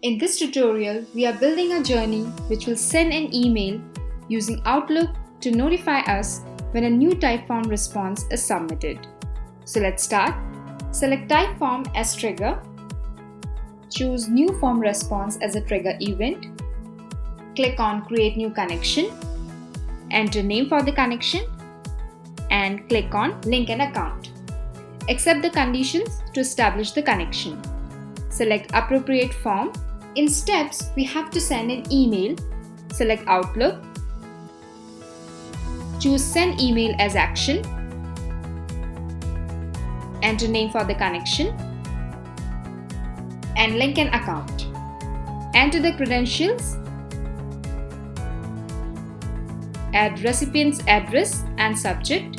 In this tutorial, we are building a journey which will send an email using Outlook to notify us when a new Typeform response is submitted. So let's start. Select Typeform as trigger. Choose New Form Response as a trigger event. Click on Create New Connection. Enter name for the connection and click on Link an Account. Accept the conditions to establish the connection. Select Appropriate Form. In steps, we have to send an email. Select Outlook. Choose Send Email as Action. Enter name for the connection and link an account. Enter the credentials. Add recipient's address and subject.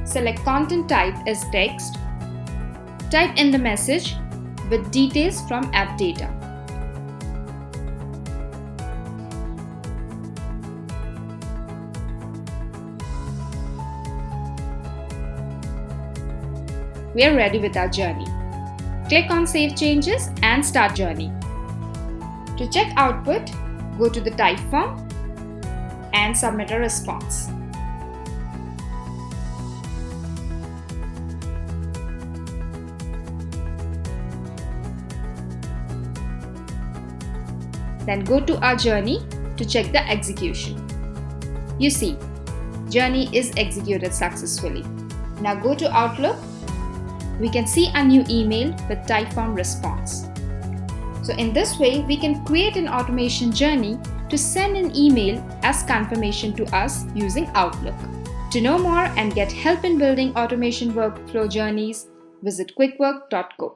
Select content type as text. Type in the message with details from app data. We are ready with our journey. Click on Save Changes and Start Journey. To check output, go to the Typeform and submit a response. Then go to our journey to check the execution. You see, journey is executed successfully. Now go to Outlook. We can see a new email with Typeform response. So in this way, we can create an automation journey to send an email as confirmation to us using Outlook. To know more and get help in building automation workflow journeys, visit quickwork.co.